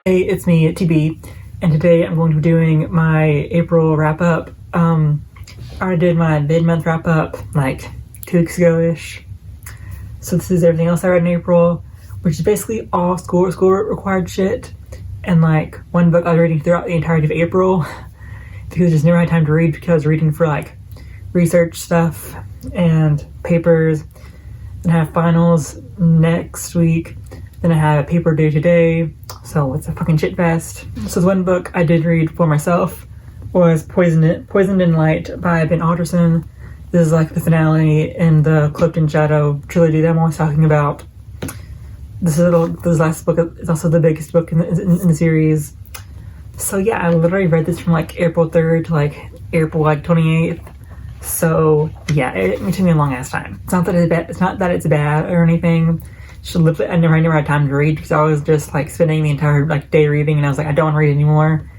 Hey, it's me, TB, and today I'm going to be doing my April wrap-up. I already did my mid-month wrap-up like 2 weeks ago-ish. So this is everything else I read in April, which is basically all school required shit, and like one book I was reading throughout the entirety of April because I just never had time to read because I was reading for like research stuff and papers. Then I have finals next week. Then I have a paper due today. So it's a fucking shit fest. So the one book I did read for myself was Poisoned in Light by Ben Alderson. This is like the finale in the Cloaked in Shadow trilogy that I'm always talking about. This last book is also the biggest book in the series. So yeah, I literally read this from like April 3rd to like April 28th. So yeah, it took me a long ass time. It's not that it's bad or anything. I never had time to read because I was just like spending the entire like day reading, and I was like, I don't want to read anymore.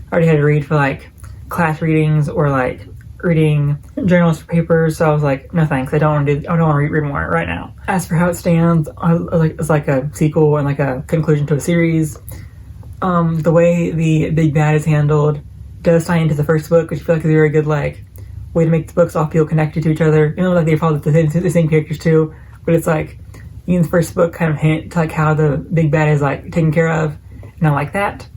I already had to read for like class readings or like reading journals for papers, so I was like, no thanks, I don't want to read more right now. As for how it stands, it's like a sequel and like a conclusion to a series. The way the big bad is handled does tie into the first book, which I feel like is a very good like way to make the books all feel connected to each other. You know, like they follow the same characters too, but it's like in the first book kind of hint to like how the big bad is like taken care of, and I like that.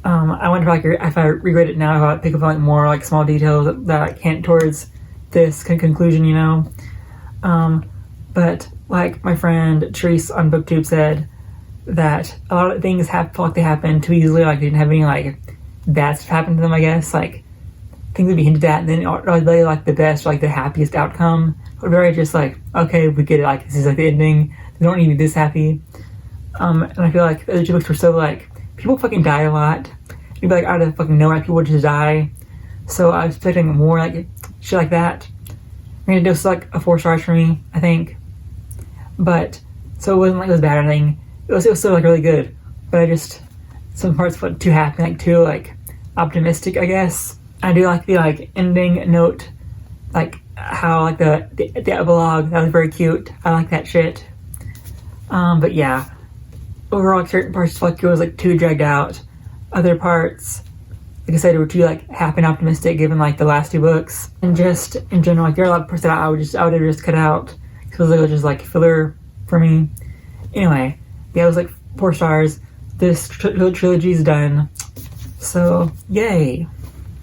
I wonder if I reread it now, if I pick up like more like small details that like hint towards this conclusion, you know. But like my friend Therese on BookTube said that a lot of things feel like they happen too easily, like they didn't have any like bad stuff happen to them, I guess, like things would be hinted at and then really like the best, like the happiest outcome. But very just like, okay, we get it, like this is like the ending, they don't need to be this happy. And I feel like the other two books were so like, people fucking die a lot. You'd be like, out of fucking nowhere, people would just die. So I was expecting more like shit like that. I mean, it was like a 4 stars for me, I think. But, so it wasn't like it was bad or anything. It was still like really good. But I just, some parts felt too happy, like too like optimistic, I guess. I do like the like ending note, like how like the epilogue, that was very cute. I like that shit. But yeah, overall like, certain parts felt like it was like too dragged out. Other parts, like I said, were too like happy and optimistic given like the last 2 books. And just in general, like there are a lot of parts that I would have just cut out because it was just like filler for me. Anyway, yeah, it was like 4 stars. This trilogy is done. So yay.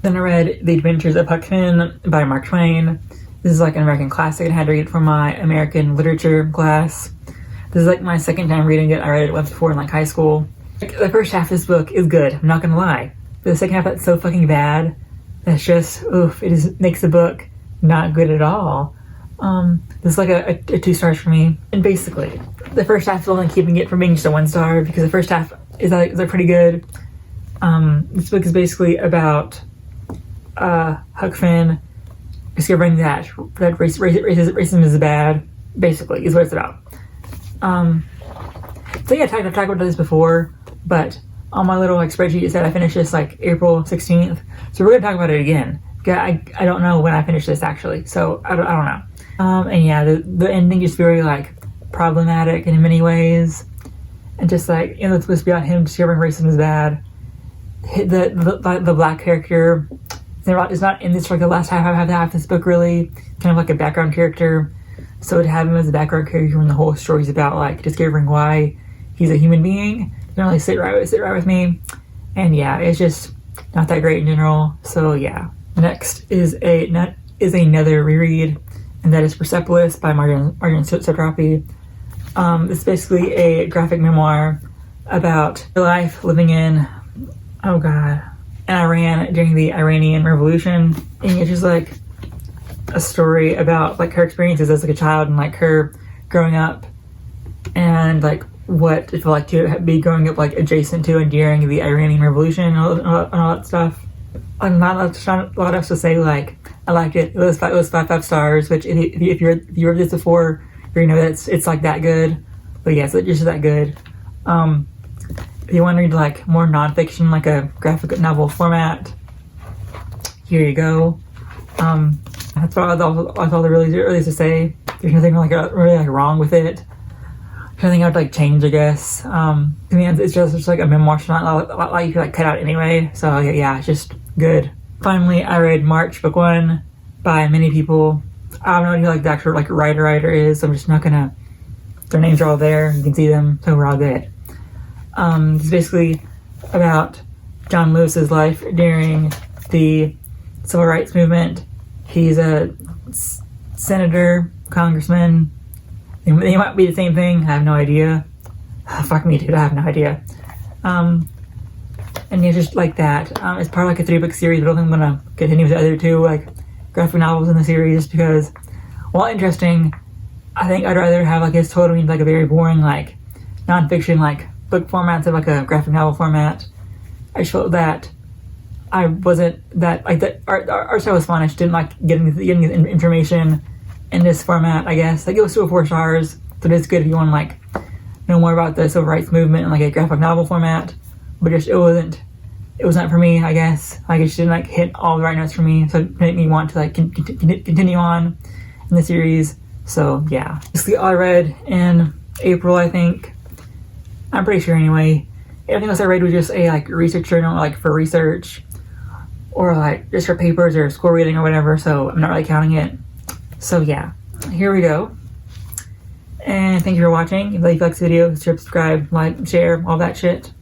Then I read The Adventures of Huck Finn by Mark Twain. This is like an American classic and I had to read it for my American literature class. This is like my second time reading it. I read it once before in like high school. Like, the first half of this book is good, I'm not gonna lie. But the second half that's so fucking bad. That's just, oof, it just makes the book not good at all. This is like a 2 stars for me. And basically, the first half is only keeping it from being just a 1 star because the first half is like pretty good. This book is basically about Huck Finn discovering that racism is bad, basically, is what it's about. So yeah, I've talked about this before, but on my little like spreadsheet it said I finished this like April 16th, so we're gonna talk about it again. I don't know when I finished this actually, so I don't know. And yeah, the ending is very like problematic in many ways, and just like, you know, it's supposed to be about him discovering racism is bad. The black character is not in this for like the last half of this book, really, kind of like a background character. So to have him as a background character when the whole story is about like discovering why he's a human being, didn't really sit right with me. And yeah, it's just not that great in general. So yeah. Next is another reread, and that is Persepolis by Martin Satrapi. It's basically a graphic memoir about her life living in Iran during the Iranian Revolution. And it's just like a story about like her experiences as like a child and like her growing up and like what it felt like to be growing up like adjacent to and during the Iranian Revolution and all that stuff. I'm not a lot else to say. Like, I liked it. It was 5 stars, which if you read this before, you know that it's like that good. But yeah, so it's just that good. If you want to read like more nonfiction, like a graphic novel format, here you go. That's all there really is to say. There's nothing like really like wrong with it. I think I would like change, I guess. To me, it's just like a memoir, so not a lot like you could like cut out anyway. So yeah, it's just good. Finally, I read March book 1 by many people. I don't know who like the actual like writer is, so I'm just not gonna. Their names are all there. You can see them, so we're all good. It's basically about John Lewis's life during the civil rights movement. He's a senator, congressman. They might be the same thing. I have no idea. Fuck me, dude. I have no idea. And it's just like that. It's part of like a 3-book series, but I don't think I'm gonna continue with the other 2 like graphic novels in the series, just because, while interesting, I think I'd rather have like it's totally like a very boring like nonfiction like book format instead of like a graphic novel format. I just felt that I wasn't that like the art style was fun. I just didn't like getting information in this format, I guess. Like, it was still 4 stars, so it's good if you want to like know more about the civil rights movement in like a graphic novel format. But just it wasn't for me, I guess. Like, it just didn't like hit all the right notes for me, so it made me want to like continue on in the series. So yeah, basically all I read in April, I think. I'm pretty sure anyway. Everything else I read was just a like research journal, like for research, or like just for papers or school reading or whatever, so I'm not really counting it. So yeah, here we go. And thank you for watching. If you like this video, subscribe, like, share, all that shit.